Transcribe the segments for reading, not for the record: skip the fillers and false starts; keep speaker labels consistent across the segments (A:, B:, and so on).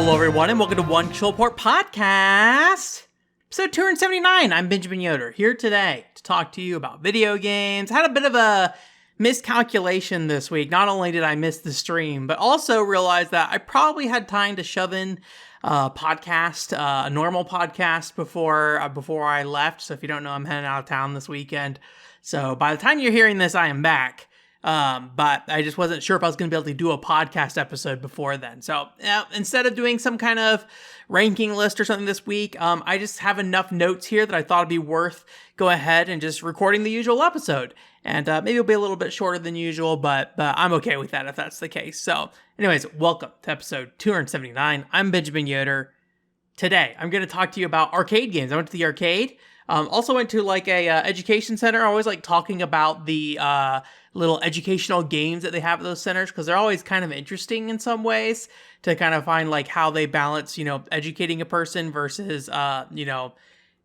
A: Hello, everyone, and welcome to One Chillport Podcast, episode 279. I'm Benjamin Yoder, here today to talk to you about video games. Had a bit of a miscalculation this week. Not only did I miss the stream, but also realized that I probably had time to shove in a podcast, a normal podcast before I left. So if you don't know, I'm heading out of town this weekend. So by the time you're hearing this, I am back. But I just wasn't sure if I was going to be able to do a podcast episode before then. So instead of doing some kind of ranking list or something this week, I just have enough notes here that I thought it'd be worth go ahead and just recording the usual episode. And maybe it'll be a little bit shorter than usual, but I'm okay with that if that's the case. So anyways, welcome to episode 279. I'm Benjamin Yoder. Today, I'm going to talk to you about arcade games. I went to the arcade. Also went to like a education center. I always like talking about the little educational games that they have at those centers because they're always kind of interesting in some ways to kind of find like how they balance, educating a person versus,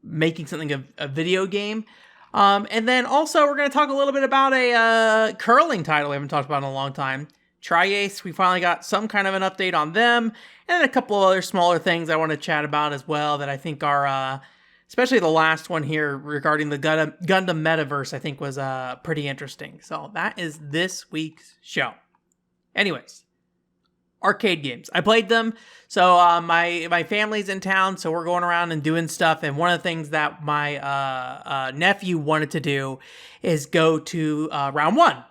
A: making something a video game. And then also we're going to talk a little bit about a curling title we haven't talked about in a long time. Tri-Ace, we finally got some kind of an update on them. And then a couple of other smaller things I want to chat about as well that I think are... especially the last one here regarding the Gundam Metaverse, I think was pretty interesting. So that is this week's show. Anyways, arcade games. I played them. So my family's in town, so we're going around and doing stuff. And one of the things that my nephew wanted to do is go to Round 1.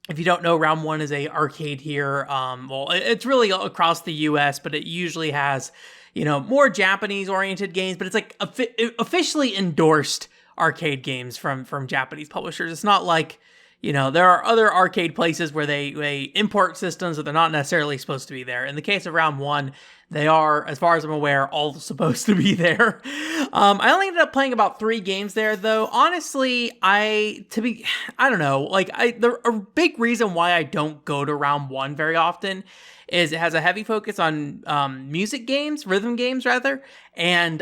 A: If you don't know, Round 1 is a arcade here. It's really across the U.S., but it usually has... more Japanese-oriented games, but it's like officially endorsed arcade games from Japanese publishers. It's not like, there are other arcade places where they import systems that they're not necessarily supposed to be there. In the case of Round 1, they are, as far as I'm aware, all supposed to be there. I only ended up playing about 3 games there, though. Honestly, I don't know. A big reason why I don't go to Round 1 very often is it has a heavy focus on rhythm games rather, and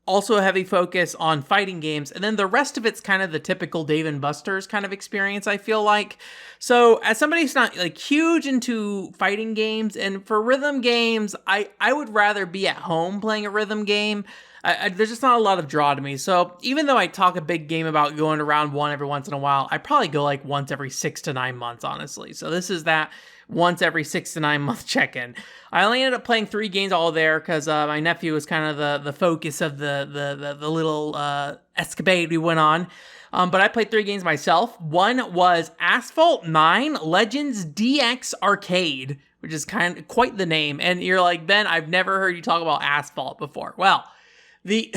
A: also a heavy focus on fighting games, and then the rest of it's kind of the typical Dave & Buster's kind of experience, I feel like. So as somebody who's not like huge into fighting games, and for rhythm games, I would rather be at home playing a rhythm game. There's just not a lot of draw to me. So even though I talk a big game about going to Round 1 every once in a while, I probably go like once every 6 to 9 months, honestly. So this is that once every 6 to 9 month check-in. I only ended up playing 3 games all there because my nephew was kind of the focus of the little escapade we went on. But I played 3 games myself. One was Asphalt 9 Legends DX Arcade, which is quite the name. And you're like, Ben, I've never heard you talk about Asphalt before. Well, the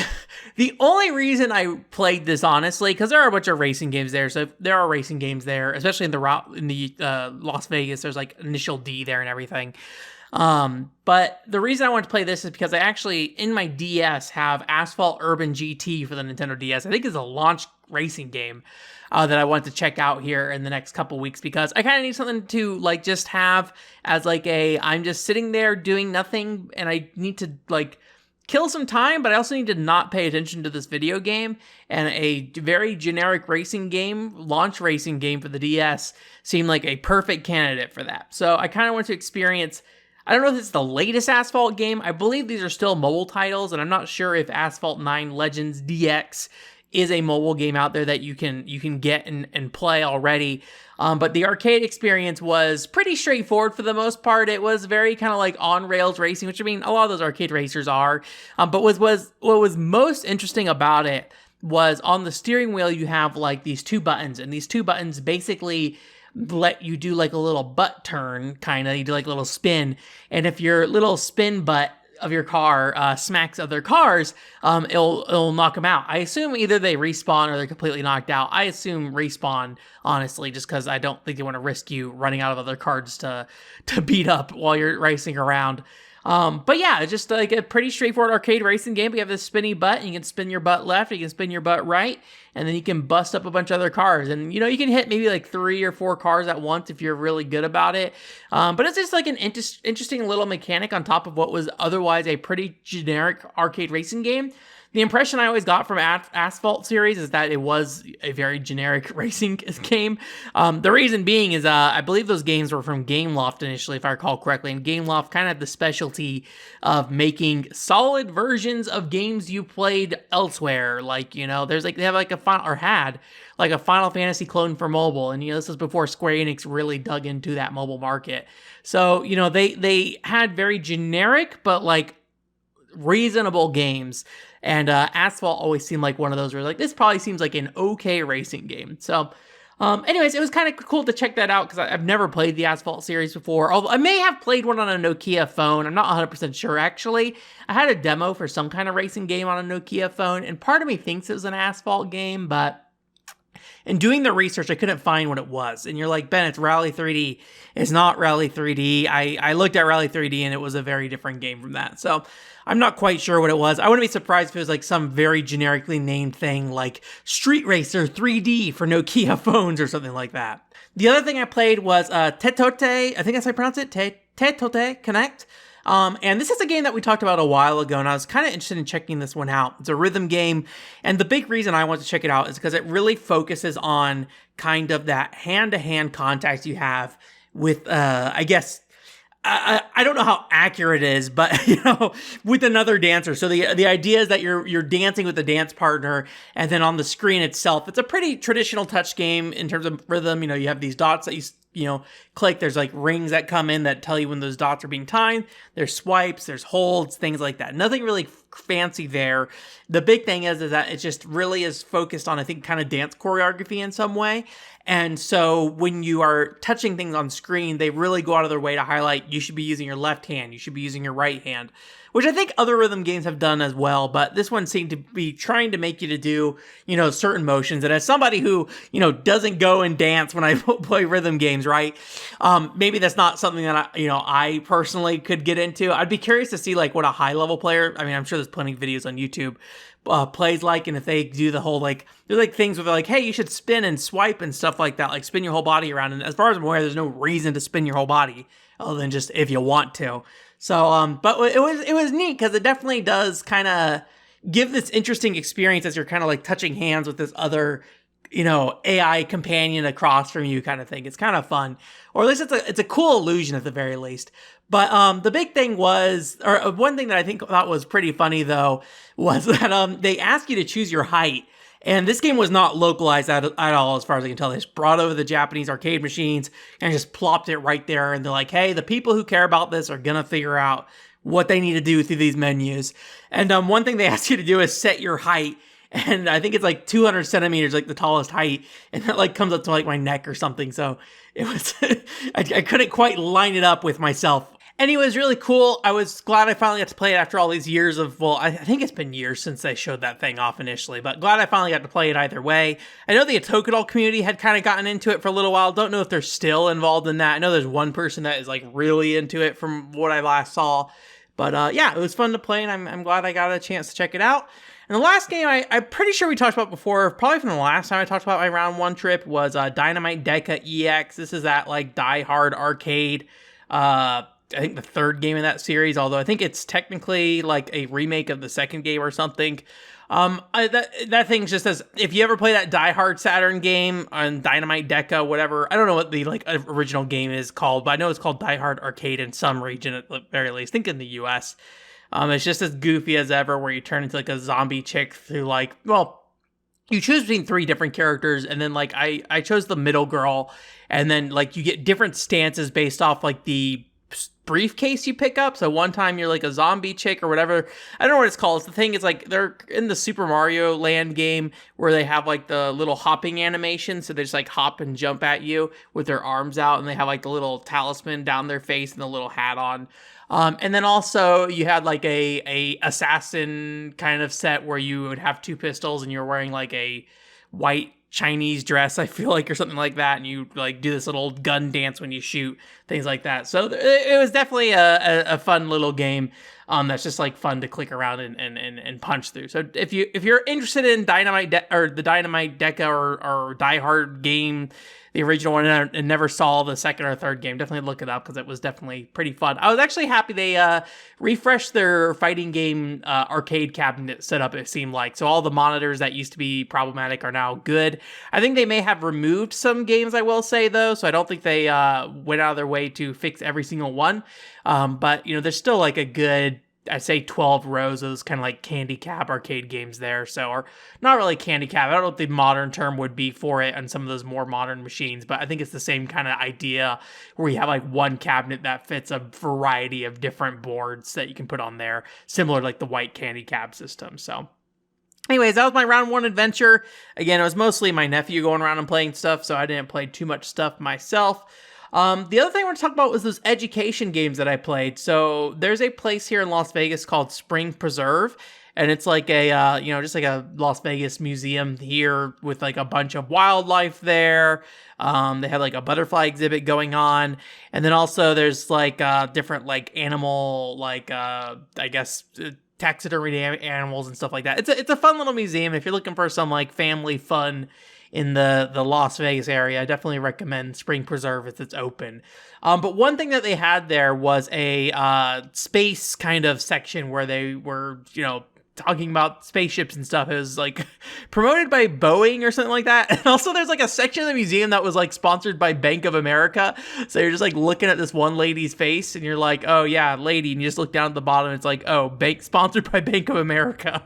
A: only reason I played this, honestly, because there are a bunch of racing games there. So if there are racing games there, especially in the Las Vegas, there's like Initial D there and everything. But the reason I wanted to play this is because I actually, in my DS, have Asphalt Urban GT for the Nintendo DS. I think it's a launch racing game that I want to check out here in the next couple weeks because I kind of need something to like just have as like I'm just sitting there doing nothing and I need to like kill some time, but I also need to not pay attention to this video game, and a very generic racing game, launch racing game for the DS seemed like a perfect candidate for that. So I kind of want to experience, I don't know if it's the latest Asphalt game. I believe these are still mobile titles, and I'm not sure if Asphalt 9 Legends DX is a mobile game out there that you can get and play already. But the arcade experience was pretty straightforward for the most part. It was very kind of like on-rails racing, which I mean, a lot of those arcade racers are. But what was most interesting about it was on the steering wheel, you have like these 2 buttons, and these 2 buttons basically let you do like a little butt turn, kind of. You do like a little spin, and if your little spin butt of your car smacks other cars, it'll knock them out. I assume either they respawn or they're completely knocked out. I assume respawn, honestly, just because I don't think they want to risk you running out of other cars to beat up while you're racing around. But yeah, it's just like a pretty straightforward arcade racing game. We have this spinny butt, and you can spin your butt left, you can spin your butt right, and then you can bust up a bunch of other cars. And, you can hit maybe like 3 or 4 cars at once if you're really good about it. But it's just like an interesting little mechanic on top of what was otherwise a pretty generic arcade racing game. The impression I always got from Asphalt series is that it was a very generic racing game. The reason being is I believe those games were from Gameloft initially, if I recall correctly, and Gameloft kind of had the specialty of making solid versions of games you played elsewhere. Like, you know, there's like, they have like a Final Fantasy clone for mobile, and you know, this was before Square Enix really dug into that mobile market. So, you know, they had very generic but like reasonable games, and Asphalt always seemed like one of those where like, this probably seems like an okay racing game. So anyways, it was kind of cool to check that out because I've never played the Asphalt series before, although I may have played one on a Nokia phone. I'm not 100% sure, actually. I had a demo for some kind of racing game on a Nokia phone, and part of me thinks it was an Asphalt game, but in doing the research, I couldn't find what it was. And you're like, Ben, it's Rally 3D. It's not Rally 3D. I looked at Rally 3D, and it was a very different game from that. So I'm not quite sure what it was. I wouldn't be surprised if it was like some very generically named thing like Street Racer 3D for Nokia phones or something like that. The other thing I played was Tetote, I think that's how I pronounce it, Tetote Connect. And this is a game that we talked about a while ago, and I was kind of interested in checking this one out. It's a rhythm game, and the big reason I want to check it out is because it really focuses on kind of that hand-to-hand contact you have with, I guess, I don't know how accurate it is, but you know, with another dancer. So the idea is that you're dancing with a dance partner, and then on the screen itself, it's a pretty traditional touch game in terms of rhythm. You know, you have these dots that you know, click. There's like rings that come in that tell you when those dots are being timed. There's swipes, there's holds, things like that. Nothing really fancy there. The big thing is that it just really is focused on, I think, kind of dance choreography in some way. And so when you are touching things on screen, they really go out of their way to highlight you should be using your left hand, you should be using your right hand, which I think other rhythm games have done as well, but this one seemed to be trying to make you to do, you know, certain motions. And as somebody who, you know, doesn't go and dance when I play rhythm games, right? Maybe that's not something that I personally could get into. I'd be curious to see like what a high level player, I mean, I'm sure there's plenty of videos on YouTube, plays like, and if they do the whole like, there's like things where they're like, hey, you should spin and swipe and stuff like that, like spin your whole body around. And as far as I'm aware, there's no reason to spin your whole body other than just if you want to. So, but it was neat because it definitely does kind of give this interesting experience as you're kind of like touching hands with this other, you know, AI companion across from you kind of thing. It's kind of fun, or at least it's a cool illusion at the very least. But the big thing was, or one thing that I thought was pretty funny though, was that they ask you to choose your height. And this game was not localized at all, as far as I can tell. They just brought over the Japanese arcade machines and just plopped it right there. And they're like, hey, the people who care about this are going to figure out what they need to do through these menus. And one thing they ask you to do is set your height. And I think it's like 200 centimeters, like the tallest height. And it like comes up to like my neck or something. So it was, I couldn't quite line it up with myself. Anyway, it was really cool. I was glad I finally got to play it after all these years of, well, I think it's been years since they showed that thing off initially, but glad I finally got to play it either way. I know the Otokodol community had kind of gotten into it for a little while. Don't know if they're still involved in that. I know there's one person that is like really into it from what I last saw. But yeah, it was fun to play, and I'm glad I got a chance to check it out. And the last game I'm pretty sure we talked about before, probably from the last time I talked about my round one trip, was Dynamite Deca EX. This is that like Die Hard arcade, I think the third game in that series, although I think it's technically like a remake of the second game or something. That thing's just as, if you ever play that Die Hard Saturn game on Dynamite Deca, whatever, I don't know what the like original game is called, but I know it's called Die Hard Arcade in some region at the very least. I think in the US. It's just as goofy as ever, where you turn into like a zombie chick through like, well, you choose between 3 different characters, and then like I chose the middle girl, and then like you get different stances based off like the briefcase you pick up. So one time you're like a zombie chick or whatever. I don't know what it's called. The thing is like they're in the Super Mario Land game where they have like the little hopping animation. So they just like hop and jump at you with their arms out, and they have like the little talisman down their face and the little hat on. And then also you had like a assassin kind of set where you would have 2 pistols and you're wearing like a white Chinese dress, I feel like, or something like that, and you like do this little gun dance when you shoot, things like that. So it was definitely a fun little game that's just like fun to click around and punch through. So if you're interested in the Dynamite Deca or Die Hard game, the original one, and never saw the second or third game, definitely look it up because it was definitely pretty fun. I was actually happy they refreshed their fighting game arcade cabinet setup, it seemed like. So all the monitors that used to be problematic are now good. I think they may have removed some games, I will say, though, so I don't think they went out of their way to fix every single one. But, there's still like a good, I'd say 12 rows of those kind of like candy cab arcade games there. So, or not really candy cab. I don't know what the modern term would be for it on some of those more modern machines, but I think it's the same kind of idea where you have like one cabinet that fits a variety of different boards that you can put on there, similar to like the white candy cab system. So anyways, that was my round one adventure. Again, it was mostly my nephew going around and playing stuff, so I didn't play too much stuff myself. The other thing I want to talk about was those education games that I played. So there's a place here in Las Vegas called Spring Preserve, and it's like a, just like a Las Vegas museum here with like a bunch of wildlife there. They have like a butterfly exhibit going on. And then also there's like different like animal, like, I guess, taxidermy animals and stuff like that. It's a fun little museum. If you're looking for some like family fun in the Las Vegas area, I definitely recommend Spring Preserve if it's open. But one thing that they had there was a space kind of section where they were, talking about spaceships and stuff. It was like promoted by Boeing or something like that. And also there's like a section of the museum that was like sponsored by Bank of America. So you're just like looking at this one lady's face and you're like, oh yeah, lady. And you just look down at the bottom and it's like, oh, sponsored by Bank of America.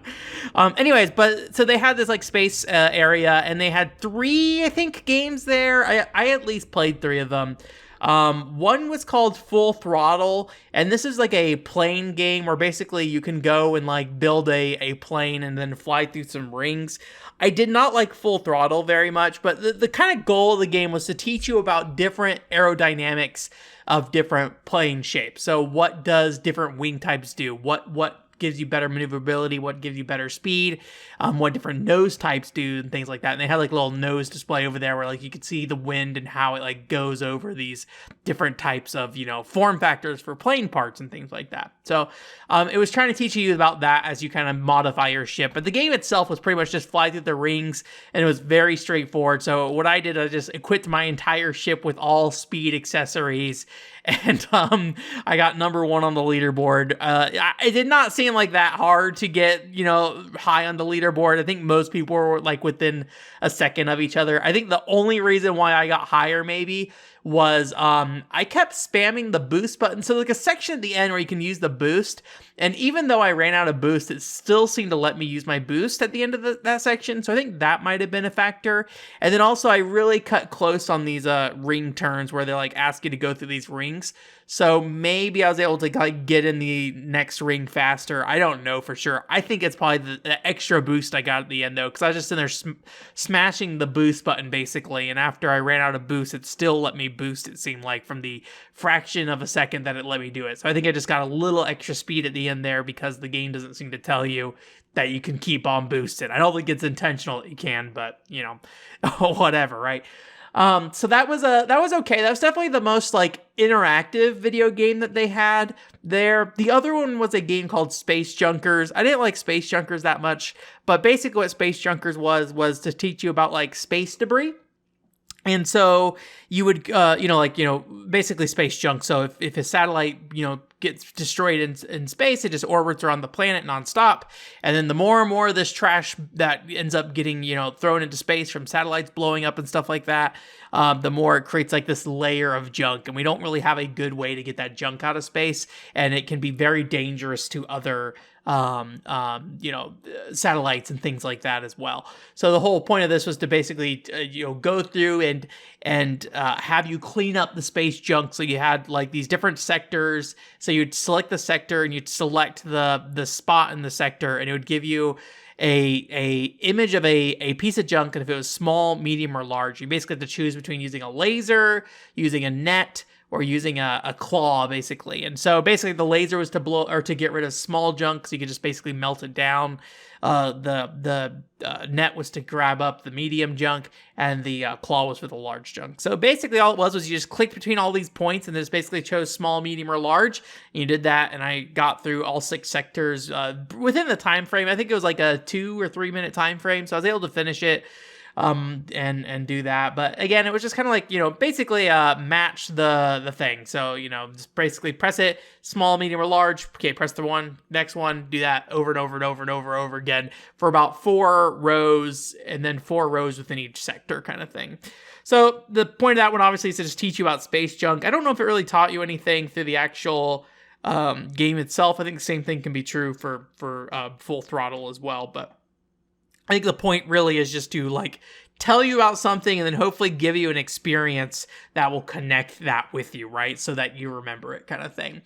A: Anyways, but so they had this like space area and they had 3, I think, games there. I at least played 3 of them. One was called Full Throttle, and this is like a plane game where basically you can go and like build a plane and then fly through some rings. I did not like Full Throttle very much, but the kind of goal of the game was to teach you about different aerodynamics of different plane shapes. So what does different wing types do? What gives you better maneuverability, what gives you better speed, what different nose types do, and things like that. And they had like a little nose display over there where like you could see the wind and how it like goes over these different types of, form factors for plane parts and things like that. So it was trying to teach you about that as you kind of modify your ship. But the game itself was pretty much just fly through the rings, and it was very straightforward. So what I did, I just equipped my entire ship with all speed accessories, and I got number 1 on the leaderboard. It did not seem like that hard to get, high on the leaderboard. I think most people were like within a second of each other. I think the only reason why I got higher maybe was I kept spamming the boost button. So like a section at the end where you can use the boost, and even though I ran out of boost, it still seemed to let me use my boost at the end of that section. So I think that might have been a factor. And then also I really cut close on these ring turns where they like ask you to go through these rings. So maybe I was able to like get in the next ring faster. I don't know for sure. I think it's probably the extra boost I got at the end though, because I was just in there smashing the boost button basically. And after I ran out of boost, it still let me boost, it seemed like, from the fraction of a second that it let me do it. So I think I just got a little extra speed at the end there because the game doesn't seem to tell you that you can keep on boosting. I don't think it's intentional that you can, but whatever, right? So that was okay. That was definitely the most like interactive video game that they had there. The other one was a game called Space Junkers. I didn't like Space Junkers that much, but basically what Space Junkers was to teach you about like space debris. And so you would, basically space junk. So if a satellite, gets destroyed in space, it just orbits around the planet nonstop. And then the more and more of this trash that ends up getting, thrown into space from satellites blowing up and stuff like that, the more it creates like this layer of junk. And we don't really have a good way to get that junk out of space. And it can be very dangerous to other satellites and things like that as well. So the whole point of this was to basically, go through and have you clean up the space junk. So you had like these different sectors. So you'd select the sector and you'd select the spot in the sector, and it would give you a image of a piece of junk. And if it was small, medium, or large, you basically have to choose between using a laser, using a net, or using a claw, basically. And so basically the laser was to blow or to get rid of small junk, so you could just basically melt it down. The net was to grab up the medium junk, and the claw was for the large junk. So basically all it was you just clicked between all these points, and this basically chose small, medium, or large. And you did that, and I got through all 6 sectors within the time frame. I think it was like a 2 or 3 minute time frame, so I was able to finish it. And do that. But again, it was just kind of like, basically match the thing. So, just basically press it, small, medium, or large. Okay, press the one, next one, do that over and over and over and over again for about 4 rows, and then 4 rows within each sector kind of thing. So the point of that one obviously is to just teach you about space junk. I don't know if it really taught you anything through the actual game itself. I think the same thing can be true for Full Throttle as well, but I think the point really is just to tell you about something and then hopefully give you an experience that will connect that with you, right? So that you remember it kind of thing.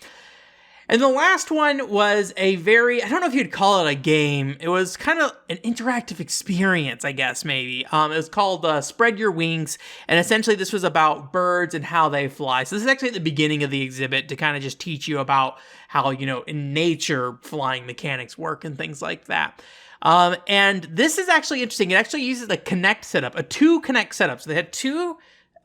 A: And the last one was I don't know if you'd call it a game. It was kind of an interactive experience, I guess, maybe. It was called Spread Your Wings. And essentially this was about birds and how they fly. So this is actually at the beginning of the exhibit to kind of just teach you about how, in nature, flying mechanics work and things like that. And this is actually interesting. It actually uses a Kinect setup, a 2 Kinect setup. So they had 2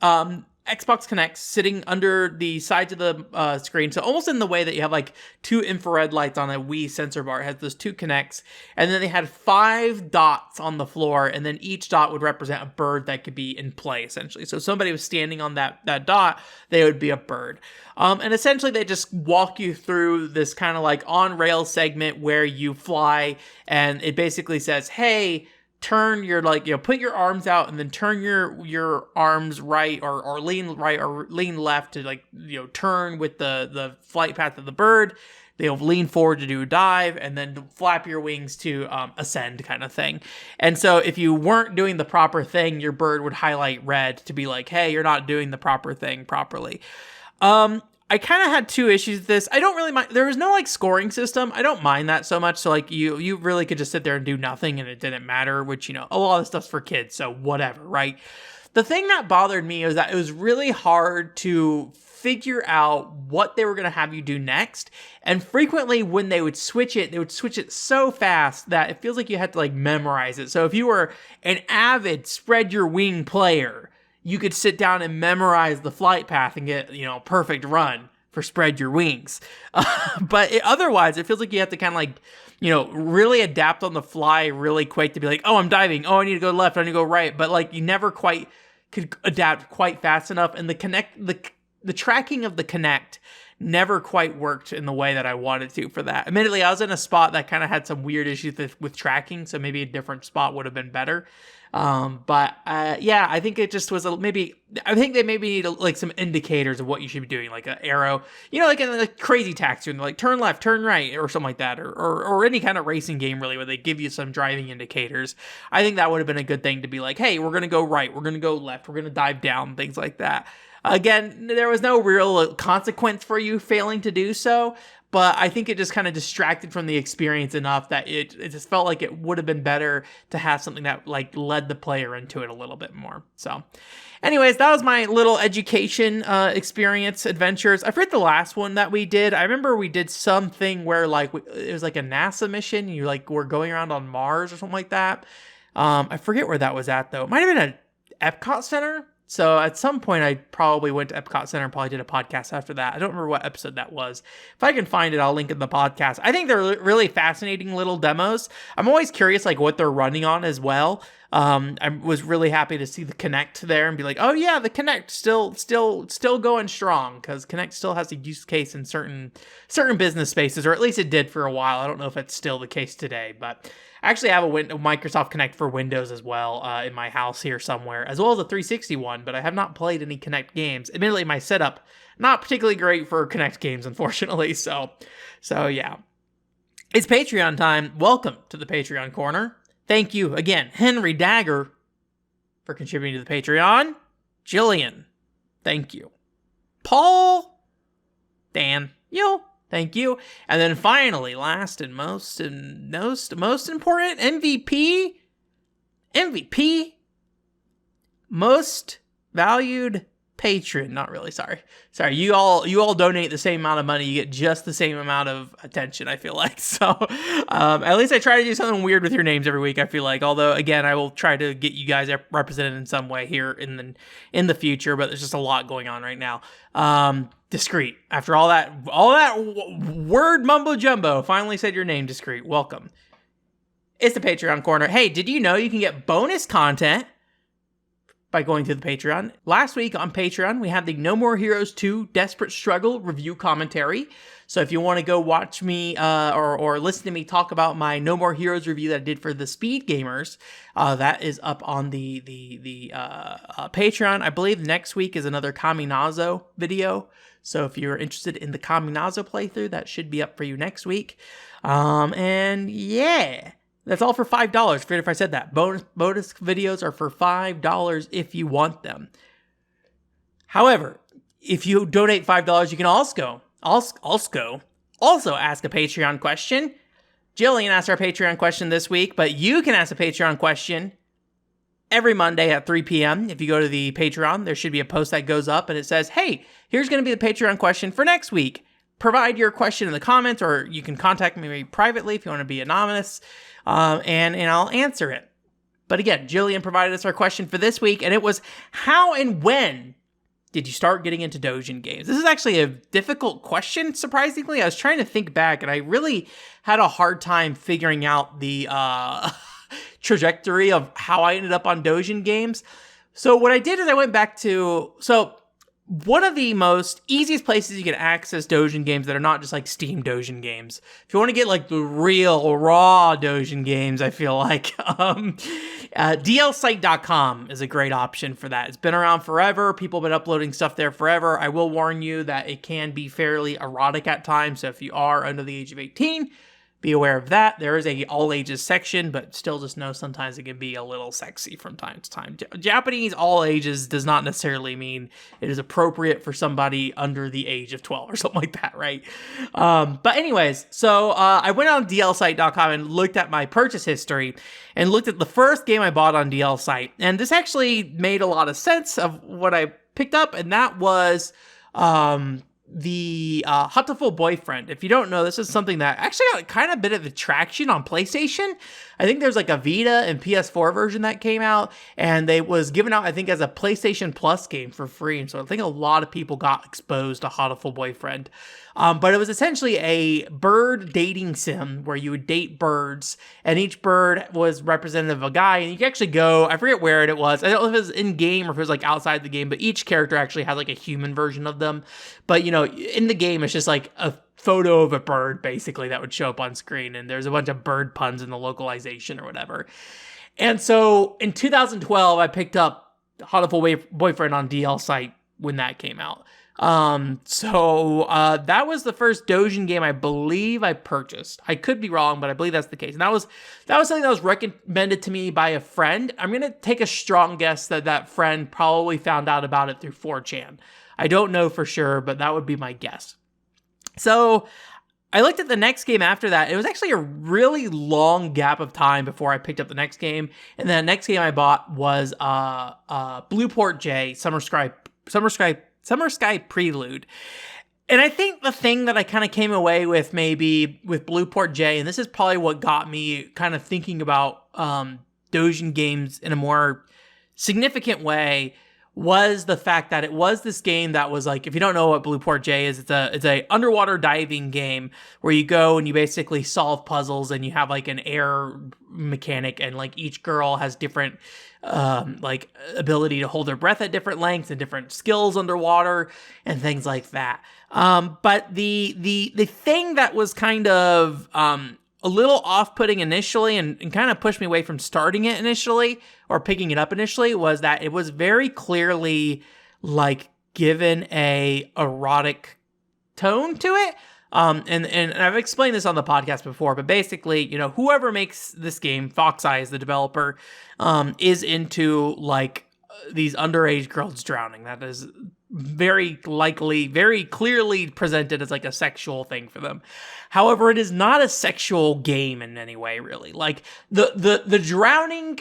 A: Xbox Kinects sitting under the sides of the screen. So almost in the way that you have 2 infrared lights on a Wii sensor bar. It has those 2 Kinects. And then they had 5 dots on the floor. And then each dot would represent a bird that could be in play, essentially. So if somebody was standing on that dot, they would be a bird. And essentially they just walk you through this kind of on-rail segment where you fly. And it basically says, hey, turn your put your arms out and then turn your arms right or lean right or lean left to turn with the flight path of the bird. They'll lean forward to do a dive and then flap your wings to ascend kind of thing. And so if you weren't doing the proper thing, your bird would highlight red to be like, hey, you're not doing the proper thing properly. I kind of had 2 issues with this. I don't really mind. There was no scoring system. I don't mind that so much. So you really could just sit there and do nothing and it didn't matter, which, a lot of stuff's for kids. So whatever, right? The thing that bothered me is that it was really hard to figure out what they were going to have you do next. And frequently when they would switch it so fast that it feels like you had to memorize it. So if you were an avid spread your wing player, you could sit down and memorize the flight path and get, perfect run for spread your wings. But otherwise, it feels like you have to kind of really adapt on the fly really quick to be like, oh, I'm diving. Oh, I need to go left. I need to go right. But you never quite could adapt quite fast enough. And the tracking of the Kinect never quite worked in the way that I wanted to for that. Admittedly, I was in a spot that kind of had some weird issues with tracking. So maybe a different spot would have been better. I think it just was I think they maybe need some indicators of what you should be doing, like an arrow, like in a Crazy Taxi, and turn left, turn right, or something like that, or any kind of racing game really, where they give you some driving indicators. I think that would have been a good thing to be like, hey, we're going to go right, we're going to go left, we're going to dive down, things like that. Again, there was no real consequence for you failing to do so, but I think it just kind of distracted from the experience enough that it just felt like it would have been better to have something that led the player into it a little bit more. So anyways, that was my little education experience adventures. I forget the last one that we did. I remember we did something where it was a NASA mission. You were going around on Mars or something like that. I forget where that was at though. It might have been at Epcot Center. So at some point, I probably went to Epcot Center and probably did a podcast after that. I don't remember what episode that was. If I can find it, I'll link it in the podcast. I think they're really fascinating little demos. I'm always curious what they're running on as well. I was really happy to see the Kinect there and be like, oh yeah, the Kinect still going strong, because Kinect still has a use case in certain business spaces, or at least it did for a while. I don't know if it's still the case today, but I actually have a Microsoft Kinect for Windows as well in my house here somewhere, as well as a 360 one, but I have not played any Kinect games. Admittedly, my setup, not particularly great for Kinect games, unfortunately, so yeah. It's Patreon time. Welcome to the Patreon Corner. Thank you again, Henry Dagger, for contributing to the Patreon. Jillian, thank you. Paul, Dan, thank you. And then finally, last and most important, MVP, most valued patron, not really, sorry. You all donate the same amount of money, you get just the same amount of attention, I feel like. So, at least I try to do something weird with your names every week, I feel like. Although, again, I will try to get you guys represented in some way here in the future, but there's just a lot going on right now. Discreet. After all that word mumbo jumbo, finally said your name, Discreet. Welcome. It's the Patreon Corner. Hey, did you know you can get bonus content by going to the Patreon? Last week on Patreon, we had the No More Heroes 2 Desperate Struggle review commentary. So if you want to go watch me or listen to me talk about my No More Heroes review that I did for the Speed Gamers, that is up on the Patreon. I believe next week is another Kaminazo video. So if you're interested in the Kaminazo playthrough, that should be up for you next week. And yeah. That's all for $5. Forget if I said that. Bonus videos are for $5 if you want them. However, if you donate $5, you can also ask a Patreon question. Jillian asked our Patreon question this week, but you can ask a Patreon question every Monday at 3 p.m. If you go to the Patreon, there should be a post that goes up and it says, hey, here's going to be the Patreon question for next week. Provide your question in the comments, or you can contact me privately if you want to be anonymous, and I'll answer it. But again, Jillian provided us our question for this week, and it was, how and when did you start getting into doujin games? This is actually a difficult question, surprisingly. I was trying to think back, and I really had a hard time figuring out the trajectory of how I ended up on doujin games. So what I did is I went back to... one of the most easiest places you can access doujin games that are not just like Steam doujin games. If you want to get like the real raw doujin games, I feel like dlsite.com is a great option for that. It's been around forever. People have been uploading stuff there forever. I will warn you that it can be fairly erotic at times. So if you are under the age of 18, be aware of that. There is a all ages section, but still just know sometimes it can be a little sexy from time to time. Japanese all ages does not necessarily mean it is appropriate for somebody under the age of 12 or something like that, right? But anyways, so I went on dlsite.com and looked at my purchase history and looked at the first game I bought on DLSite. And this actually made a lot of sense of what I picked up, and that was... the Hatoful Boyfriend. If you don't know, this is something that actually got kind of a bit of traction on PlayStation. I think there's like a Vita and PS4 version that came out, and they was given out, I think, as a PlayStation Plus game for free. And so I think a lot of people got exposed to Hatoful Boyfriend. But it was essentially a bird dating sim where you would date birds, and each bird was representative of a guy, and you could actually go, I forget where it was. I don't know if it was in game or if it was like outside the game, but each character actually has like a human version of them. But you know, in the game, it's just like a photo of a bird basically that would show up on screen, and there's a bunch of bird puns in the localization or whatever. And so in 2012, I picked up Hatoful Boyfriend on DLSite when that came out. That was the first doujin game I believe I purchased. I could be wrong, but I believe that's the case. And that was something that was recommended to me by a friend. I'm going to take a strong guess that friend probably found out about it through 4chan. I don't know for sure, but that would be my guess. So I looked at the next game after that. It was actually a really long gap of time before I picked up the next game. And the next game I bought was Blueport J, Summer Sky Prelude. And I think the thing that I kind of came away with maybe with Blueport J, and this is probably what got me kind of thinking about doujin games in a more significant way, was the fact that it was this game that was like, if you don't know what Blueport J is, it's a underwater diving game where you go and you basically solve puzzles, and you have like an air mechanic, and like each girl has different like ability to hold their breath at different lengths and different skills underwater and things like that. But the thing that was kind of a little off-putting initially and kind of pushed me away from starting it initially or picking it up initially was that it was very clearly like given a erotic tone to it. And I've explained this on the podcast before, but basically, you know, whoever makes this game, Foxeye is the developer, is into like these underage girls drowning. That is very likely, very clearly presented as like a sexual thing for them. However, it is not a sexual game in any way, really. Like the drowning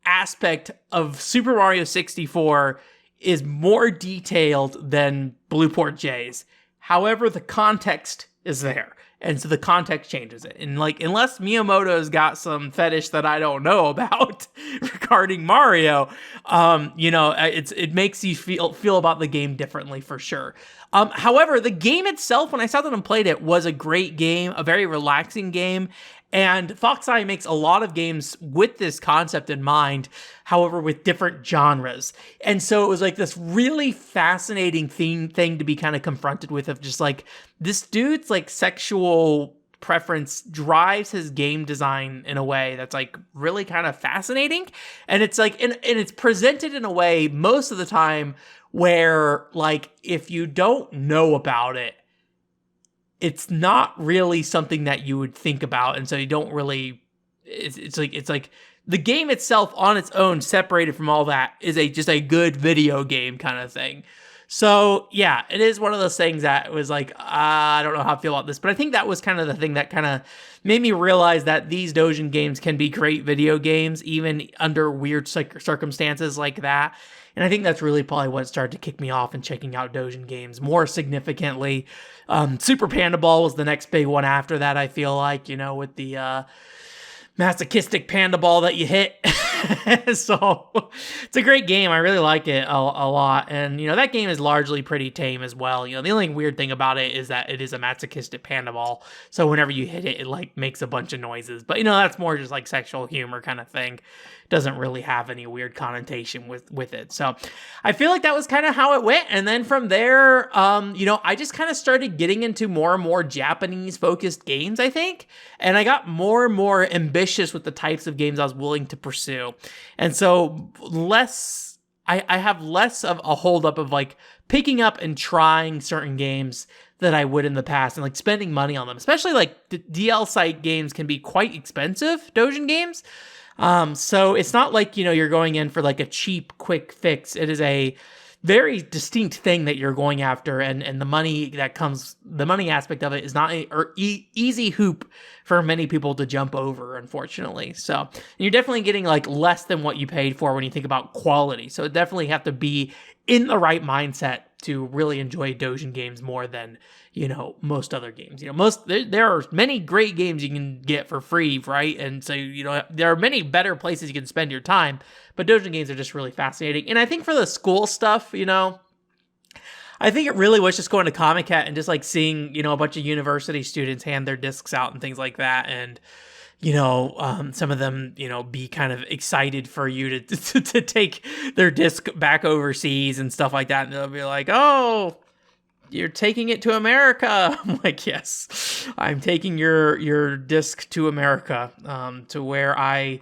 A: aspect of Super Mario 64 is more detailed than Blueport J's. However, the context is there. And so the context changes it. And like, unless Miyamoto's got some fetish that I don't know about regarding Mario, it makes you feel about the game differently for sure. However, the game itself, when I sat down and played it, was a great game, a very relaxing game. And Fox Eye makes a lot of games with this concept in mind, however, with different genres. And so it was like this really fascinating thing to be kind of confronted with, of just like, this dude's like sexual preference drives his game design in a way that's like really kind of fascinating. And it's like, and it's presented in a way most of the time where like, if you don't know about it, it's not really something that you would think about, and so you don't really. It's like the game itself on its own, separated from all that, is just a good video game kind of thing. So yeah, it is one of those things that was like, I don't know how I feel about this, but I think that was kind of the thing that kind of made me realize that these doujin games can be great video games, even under weird circumstances like that. And I think that's really probably what started to kick me off in checking out doujin games more significantly. Super Panda Ball was the next big one after that, I feel like, with the masochistic panda ball that you hit. So it's a great game. I really like it a lot. And, that game is largely pretty tame as well. The only weird thing about it is that it is a masochistic panda ball. So whenever you hit it, it like makes a bunch of noises. But, that's more just like sexual humor kind of thing. Doesn't really have any weird connotation with it. So I feel like that was kind of how it went. And then from there, I just kind of started getting into more and more Japanese focused games, I think. And I got more and more ambitious with the types of games I was willing to pursue. And so I have less of a holdup of like picking up and trying certain games that I would in the past, and like spending money on them, especially like the DL site games can be quite expensive, doujin games. So it's not like, you're going in for like a cheap, quick fix. It is a very distinct thing that you're going after, and the money aspect of it is not an easy hoop for many people to jump over, unfortunately. So and you're definitely getting like less than what you paid for when you think about quality. So it definitely have to be in the right mindset to really enjoy doujin games more than, most other games. There are many great games you can get for free, right? And so, there are many better places you can spend your time, but doujin games are just really fascinating. And I think for the school stuff, I think it really was just going to Comic Cat and just like seeing, a bunch of university students hand their discs out and things like that. And, some of them, be kind of excited for you to take their disc back overseas and stuff like that. And they'll be like, oh, you're taking it to America. I'm like, yes, I'm taking your disc to America, to where I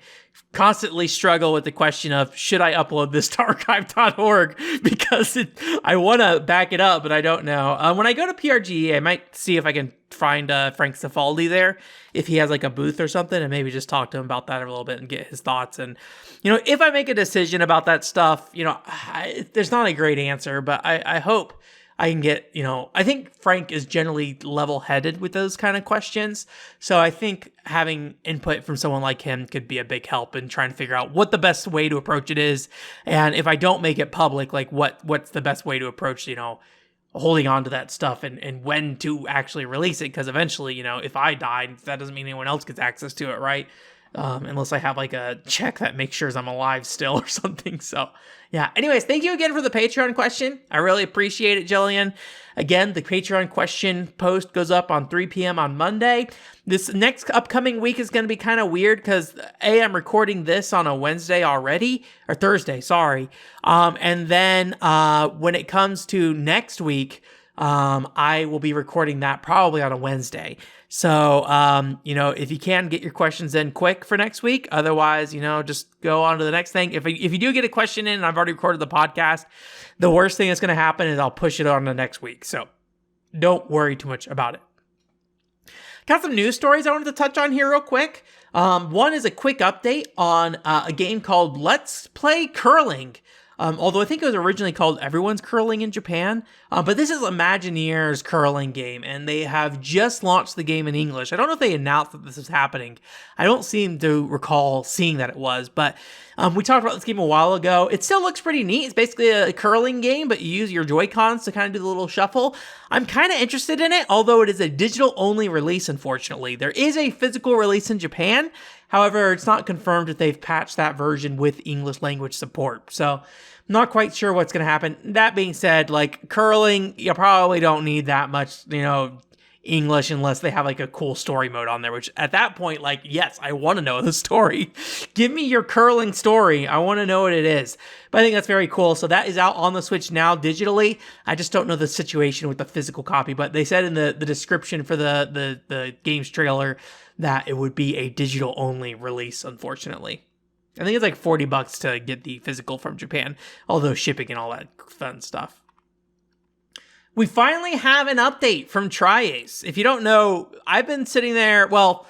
A: constantly struggle with the question of, should I upload this to archive.org? Because I want to back it up, but I don't know. When I go to PRGE, I might see if I can find Frank Cifaldi there, if he has like a booth or something, and maybe just talk to him about that a little bit and get his thoughts. And, if I make a decision about that stuff, there's not a great answer, but I hope I can get, I think Frank is generally level-headed with those kind of questions. So I think having input from someone like him could be a big help in trying to figure out what the best way to approach it is. And if I don't make it public, like what's the best way to approach, holding on to that stuff and when to actually release it. Because eventually, if I die, that doesn't mean anyone else gets access to it, right? Unless I have like a check that makes sure I'm alive still or something. So yeah. Anyways, thank you again for the Patreon question. I really appreciate it, Jillian. Again, the Patreon question post goes up on 3 p.m. on Monday. This next upcoming week is going to be kind of weird because I'm recording this on a Wednesday already, or Thursday, sorry. And then when it comes to next week, I will be recording that probably on a Wednesday. So, if you can get your questions in quick for next week, otherwise, just go on to the next thing. If you do get a question in and I've already recorded the podcast, the worst thing that's going to happen is I'll push it on to next week. So don't worry too much about it. Got some news stories I wanted to touch on here real quick. One is a quick update on a game called Let's Play Curling. Although I think it was originally called Everyone's Curling in Japan. But this is Imagineer's curling game, and they have just launched the game in English. I don't know if they announced that this is happening. I don't seem to recall seeing that it was, but we talked about this game a while ago. It still looks pretty neat. It's basically a curling game, but you use your Joy-Cons to kind of do the little shuffle. I'm kind of interested in it, although it is a digital-only release, unfortunately. There is a physical release in Japan. However, it's not confirmed if they've patched that version with English language support. So I'm not quite sure what's going to happen. That being said, like curling, you probably don't need that much, English unless they have like a cool story mode on there, which at that point, like, yes, I want to know the story. Give me your curling story. I want to know what it is. But I think that's very cool. So that is out on the Switch now digitally. I just don't know the situation with the physical copy, but they said in the description for the game's trailer that it would be a digital only release, unfortunately. I think it's like $40 to get the physical from Japan, although shipping and all that fun stuff. We finally have an update from Tri-Ace. If you don't know, I've been sitting there, all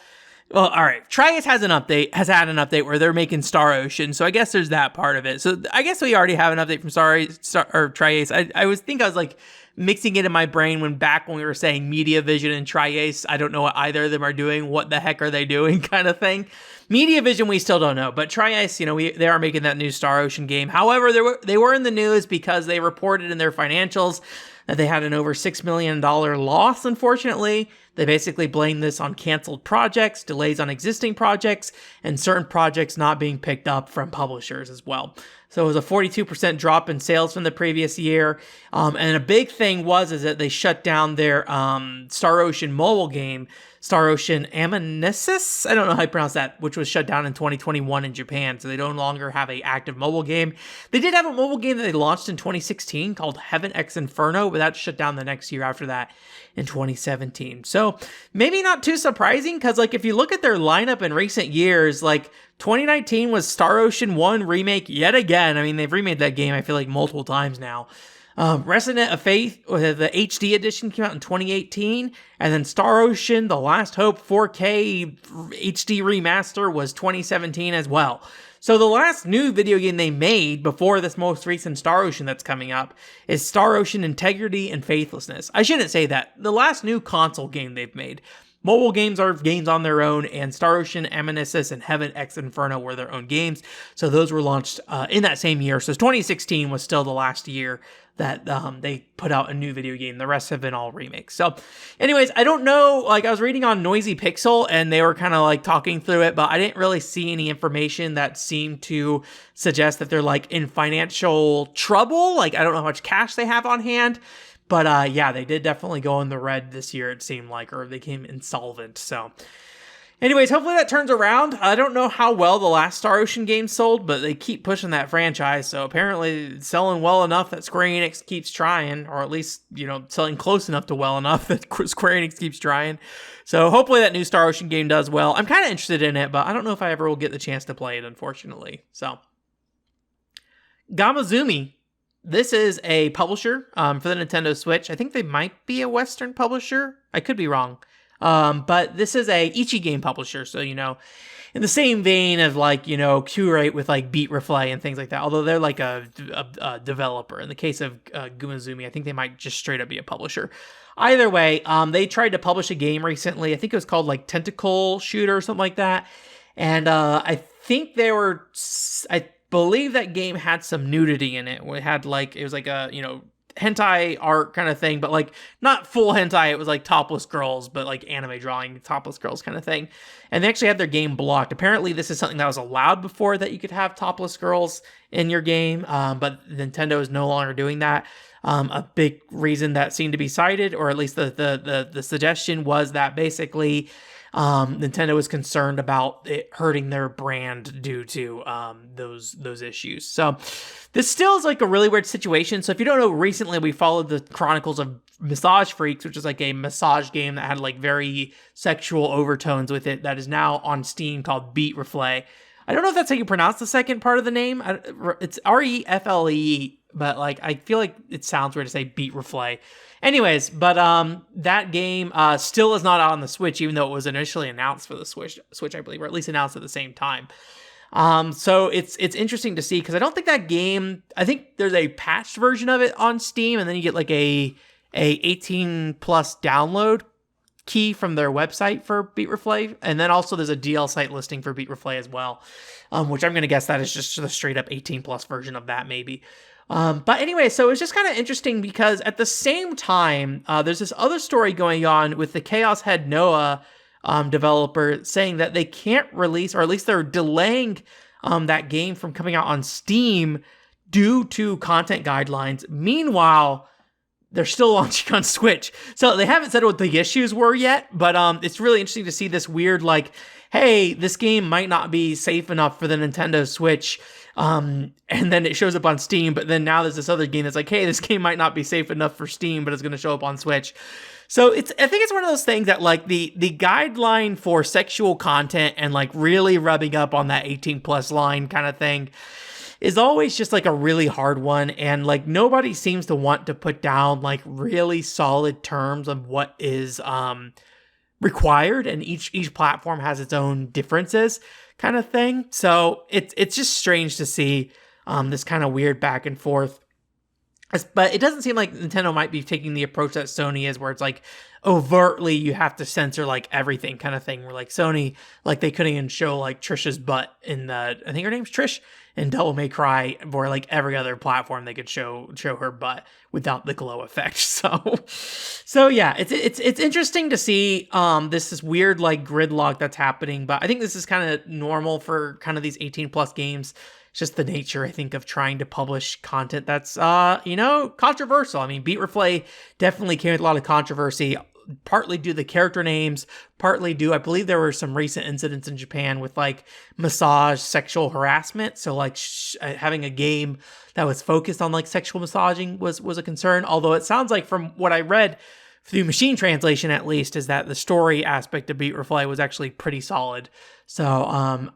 A: right. Tri-Ace has had an update where they're making Star Ocean, so I guess there's that part of it. So I guess we already have an update from Tri-Ace. I was like mixing it in my brain when we were saying Media Vision and Tri-Ace. I don't know what either of them are doing. What the heck are they doing kind of thing. Media Vision, we still don't know, but Tri-Ace, they are making that new Star Ocean game. However, they were in the news because they reported in their financials that they had an over $6 million loss, unfortunately. They basically blamed this on canceled projects, delays on existing projects, and certain projects not being picked up from publishers as well. So it was a 42% drop in sales from the previous year. And a big thing is that they shut down their Star Ocean mobile game, Star Ocean Amanesis, I don't know how you pronounce that, which was shut down in 2021 in Japan, so they no longer have an active mobile game. They did have a mobile game that they launched in 2016 called Heaven X Inferno, but that shut down the next year after that in 2017. So maybe not too surprising, because like if you look at their lineup in recent years, like 2019 was Star Ocean 1 remake yet again. I mean, they've remade that game, I feel like, multiple times now. Resonant of Faith, the HD edition came out in 2018, and then Star Ocean, The Last Hope 4K HD remaster was 2017 as well. So the last new video game they made before this most recent Star Ocean that's coming up is Star Ocean Integrity and Faithlessness. I shouldn't say that. The last new console game they've made. Mobile games are games on their own, and Star Ocean, Amanesis, and Heaven X Inferno were their own games. So those were launched in that same year. So 2016 was still the last year that they put out a new video game. The rest have been all remakes. So anyways, I don't know, like I was reading on Noisy Pixel and they were kind of like talking through it, but I didn't really see any information that seemed to suggest that they're like in financial trouble. Like I don't know how much cash they have on hand. But yeah, they did definitely go in the red this year, it seemed like, or they became insolvent. So anyways, hopefully that turns around. I don't know how well the last Star Ocean game sold, but they keep pushing that franchise. So apparently it's selling well enough that Square Enix keeps trying, or at least, selling close enough to well enough that Square Enix keeps trying. So hopefully that new Star Ocean game does well. I'm kind of interested in it, but I don't know if I ever will get the chance to play it, unfortunately. So Gamazumi. This is a publisher for the Nintendo Switch. I think they might be a Western publisher. I could be wrong. But this is a Ichi game publisher. So, in the same vein of like, Curate with like Beat Replay and things like that. Although they're like a developer. In the case of Gumazumi, I think they might just straight up be a publisher. Either way, they tried to publish a game recently. I think it was called like Tentacle Shooter or something like that. And I think I believe that game had some nudity in it. It was like a, hentai art kind of thing, but like not full hentai. It was like topless girls, but like anime drawing topless girls kind of thing. And they actually had their game blocked. Apparently this is something that was allowed before, that you could have topless girls in your game. But Nintendo is no longer doing that. A big reason that seemed to be cited, or at least the suggestion, was that basically Nintendo was concerned about it hurting their brand due to those issues. So this still is like a really weird situation. So if you don't know, recently we followed the Chronicles of Massage Freaks, which is like a massage game that had like very sexual overtones with it, that is now on Steam, called Beat Replay. I don't know if that's how you pronounce the second part of the name. It's Refle, but like I feel like it sounds weird to say Beat Replay. Anyways, but that game still is not out on the Switch, even though it was initially announced for the Switch, I believe, or at least announced at the same time. So it's interesting to see, because I don't think that game, I think there's a patched version of it on Steam, and then you get like a 18 plus download key from their website for Beat Replay, and then also there's a DL site listing for Beat Replay as well, which I'm going to guess that is just the straight up 18 plus version of that maybe. But anyway, so it's just kind of interesting, because at the same time, there's this other story going on with the Chaos Head Noah developer saying that they can't release, or at least they're delaying that game from coming out on Steam due to content guidelines. Meanwhile, they're still launching on Switch. So they haven't said what the issues were yet, but it's really interesting to see this weird, like, hey, this game might not be safe enough for the Nintendo Switch. And then it shows up on Steam, but then now there's this other game that's like, hey, this game might not be safe enough for Steam, but it's going to show up on Switch. So I think it's one of those things that, like, the guideline for sexual content and like really rubbing up on that 18 plus line kind of thing is always just like a really hard one. And like nobody seems to want to put down like really solid terms of what is required, and each platform has its own differences kind of thing. So it's just strange to see this kind of weird back and forth. But it doesn't seem like Nintendo might be taking the approach that Sony is, where it's like overtly you have to censor like everything kind of thing, where like Sony, like they couldn't even show like Trish's butt in the, I think her name's Trish, in Devil May Cry, where like every other platform they could show her butt without the glow effect. So yeah, it's interesting to see this this like gridlock that's happening, but I think this is kind of normal for kind of these 18 plus games. It's just the nature, I think, of trying to publish content that's, controversial. I mean, Beat Replay definitely came with a lot of controversy, partly due to the character names, partly due, I believe there were some recent incidents in Japan with, like, massage sexual harassment. So, like, having a game that was focused on, like, sexual massaging was a concern. Although it sounds like, from what I read, through machine translation at least, is that the story aspect of Beat Replay was actually pretty solid. So,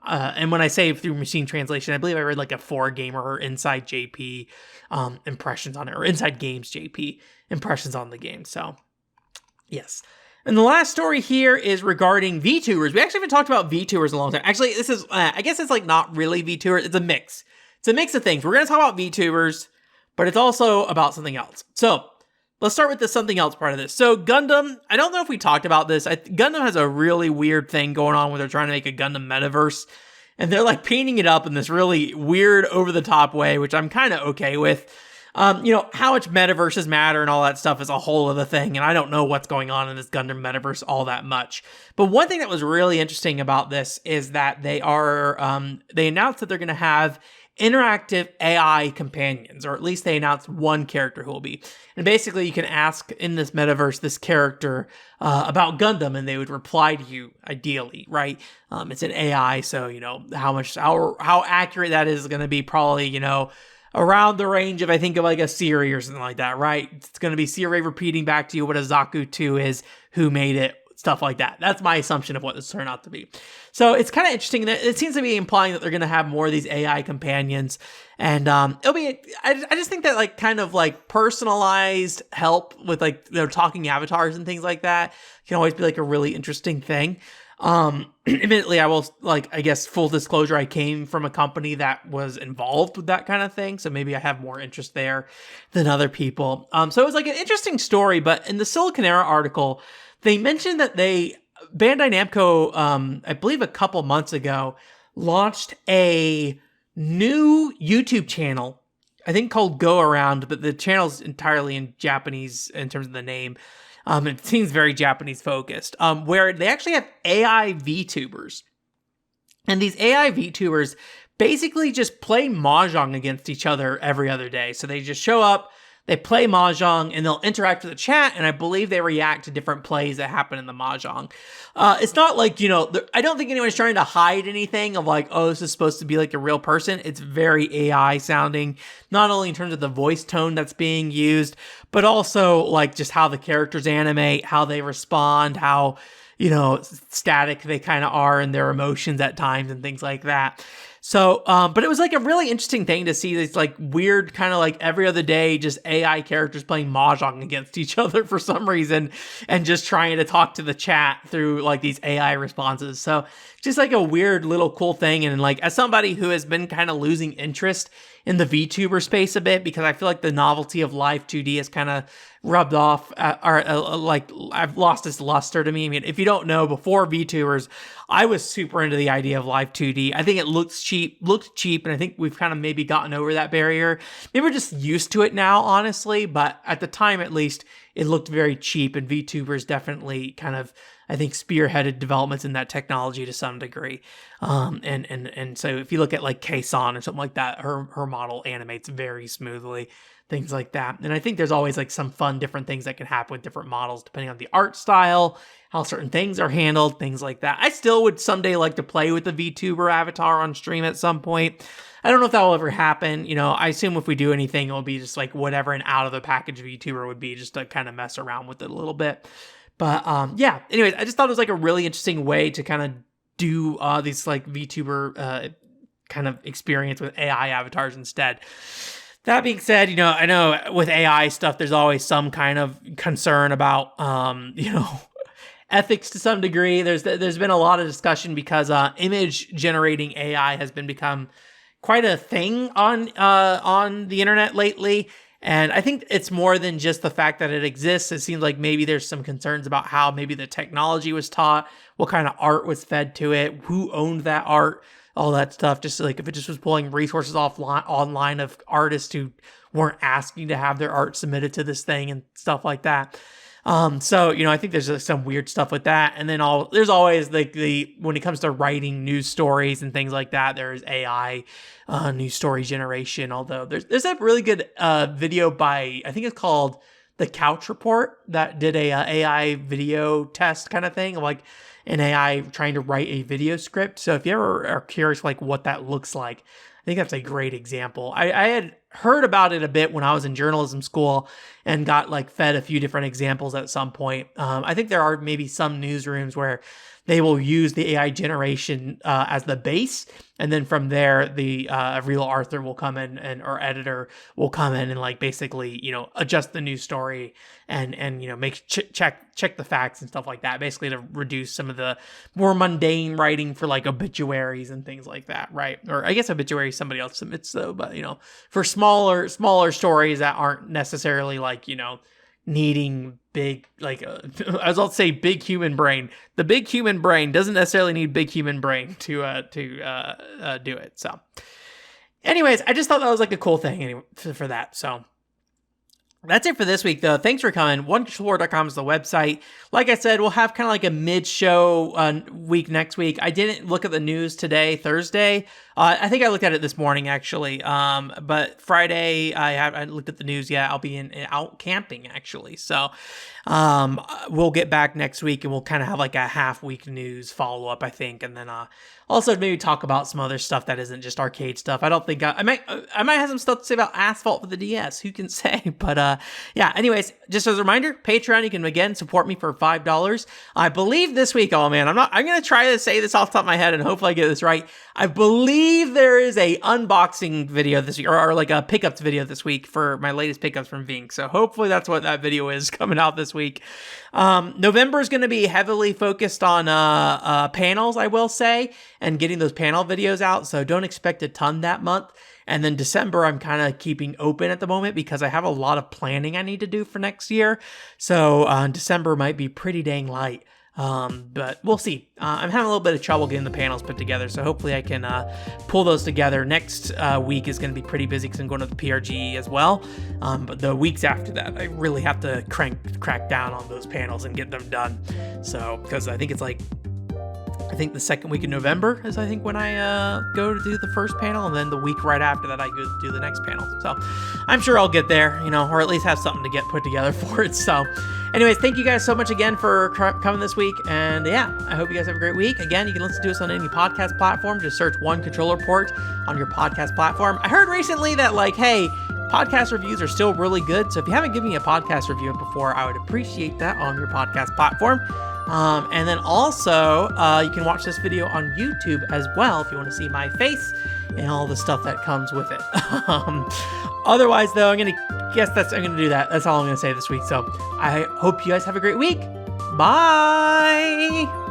A: and when I say through machine translation, I believe I read like a 4Gamer or Inside JP impressions on it, or Inside Games JP impressions on the game. So, yes. And the last story here is regarding VTubers. We actually haven't talked about VTubers in a long time. Actually, this is, I guess it's like not really VTubers. It's a mix. It's a mix of things. We're going to talk about VTubers, but it's also about something else. So, let's start with the something else part of this. So Gundam, I don't know if we talked about this. Gundam has a really weird thing going on where they're trying to make a Gundam Metaverse. And they're like painting it up in this really weird over-the-top way, which I'm kind of okay with. How much Metaverses matter and all that stuff is a whole other thing. And I don't know what's going on in this Gundam Metaverse all that much. But one thing that was really interesting about this is that they announced that they're going to have interactive AI companions, or at least they announced one character who will be. And basically you can ask in this metaverse this character about Gundam, and they would reply to you, ideally, right? It's an AI, so how accurate that is going to be, probably around the range of, I think, of like a Siri or something like that, right? It's going to be Siri repeating back to you what a Zaku 2 is, who made it, stuff like that. That's my assumption of what this turned out to be. So it's kind of interesting that it seems to be implying that they're going to have more of these AI companions, and it'll be. I just think that like kind of like personalized help with like their talking avatars and things like that can always be like a really interesting thing. Admittedly, I will, like, I guess full disclosure, I came from a company that was involved with that kind of thing, so maybe I have more interest there than other people. So it was like an interesting story, but in the Silicon Era article, they mentioned that Bandai Namco, I believe a couple months ago, launched a new YouTube channel, I think called Go Around, but the channel's entirely in Japanese in terms of the name. It seems very Japanese focused, where they actually have AI VTubers. And these AI VTubers basically just play Mahjong against each other every other day. So they just show up, they play Mahjong, and they'll interact with the chat, and I believe they react to different plays that happen in the Mahjong. It's not like, I don't think anyone's trying to hide anything of like, oh, this is supposed to be like a real person. It's very AI sounding, not only in terms of the voice tone that's being used, but also like just how the characters animate, how they respond, how, static they kind of are in their emotions at times and things like that. So, but it was like a really interesting thing to see this like weird kind of like every other day, just AI characters playing Mahjong against each other for some reason and just trying to talk to the chat through like these AI responses. So just like a weird little cool thing. And like as somebody who has been kind of losing interest in the VTuber space a bit, because I feel like the novelty of live 2D has kind of rubbed off, like I've lost its luster to me. I mean, if you don't know, before VTubers, I was super into the idea of live 2D. I think it looked cheap, and I think we've kind of maybe gotten over that barrier. Maybe we're just used to it now, honestly, but at the time, at least, it looked very cheap, and VTubers definitely kind of, I think, spearheaded developments in that technology to some degree. And so if you look at like Kson or something like that, her model animates very smoothly, things like that. And I think there's always like some fun different things that can happen with different models depending on the art style, how certain things are handled, things like that. I still would someday like to play with the VTuber avatar on stream at some point. I don't know if that will ever happen. You know, I assume if we do anything, it will be just like whatever an out of the package VTuber would be, just to kind of mess around with it a little bit. But yeah, anyways, I just thought it was like a really interesting way to kind of do these like VTuber kind of experience with AI avatars instead. That being said, you know, I know with AI stuff, there's always some kind of concern about, you know, ethics to some degree. There's been a lot of discussion because image generating AI has become quite a thing on the internet lately. And I think it's more than just the fact that it exists. It seems like maybe there's some concerns about how maybe the technology was taught, what kind of art was fed to it, who owned that art, all that stuff. Just like if it just was pulling resources online of artists who weren't asking to have their art submitted to this thing and stuff like that. So, you know, I think there's like some weird stuff with that. And then there's always like when it comes to writing news stories and things like that, there's AI, news story generation. Although there's a really good, video by, I think it's called The Couch Report, that did a AI video test kind of thing, like an AI trying to write a video script. So if you ever are curious, like what that looks like, I think that's a great example. I had heard about it a bit when I was in journalism school and got like fed a few different examples at some point. I think there are maybe some newsrooms where they will use the AI generation as the base, and then from there, the real author will come in or editor will come in and like basically, you know, adjust the news story and you know make check the facts and stuff like that, basically to reduce some of the more mundane writing for like obituaries and things like that, right? Or I guess obituaries somebody else submits though, but you know, for smaller stories that aren't necessarily like, you know, needing big, like, I was about to say big human brain. The big human brain doesn't necessarily need big human brain to do it. So anyways, I just thought that was like a cool thing anyway for that. So that's it for this week, though. Thanks for coming. OneController.com is the website. Like I said, we'll have kind of like a mid-show week next week. I didn't look at the news today, Thursday. I think I looked at it this morning, actually. But Friday, I looked at the news. Yeah, I'll be out camping, actually. So we'll get back next week, and we'll kind of have like a half-week news follow-up, I think. And then also maybe talk about some other stuff that isn't just arcade stuff. I don't think I might have some stuff to say about Asphalt for the DS. Who can say? But yeah, anyways, just as a reminder, Patreon, you can again support me for $5. I believe this week, oh man, I'm going to try to say this off the top of my head and hopefully I get this right. I believe there is a unboxing video this week, or like a pickups video this week for my latest pickups from Vink. So hopefully that's what that video is coming out this week. November is going to be heavily focused on panels, I will say, and getting those panel videos out. So don't expect a ton that month. And then December, I'm kind of keeping open at the moment because I have a lot of planning I need to do for next year. So December might be pretty dang light. But we'll see. I'm having a little bit of trouble getting the panels put together, so hopefully I can pull those together. Next week is going to be pretty busy because I'm going to the PRG as well. But the weeks after that, I really have to crack down on those panels and get them done. So, because I think it's like, I think the second week in November is I think when I go to do the first panel, and then the week right after that I go to do the next panel. So I'm sure I'll get there, you know, or at least have something to get put together for it. So anyways, thank you guys so much again for coming this week. And yeah, I hope you guys have a great week. Again, you can listen to us on any podcast platform. Just search One Controller Port on your podcast platform. I heard recently that like, hey, podcast reviews are still really good. So if you haven't given me a podcast review before, I would appreciate that on your podcast platform. And then also, you can watch this video on YouTube as well if you want to see my face and all the stuff that comes with it. Otherwise, though, I'm gonna do that. That's all I'm gonna say this week. So I hope you guys have a great week. Bye.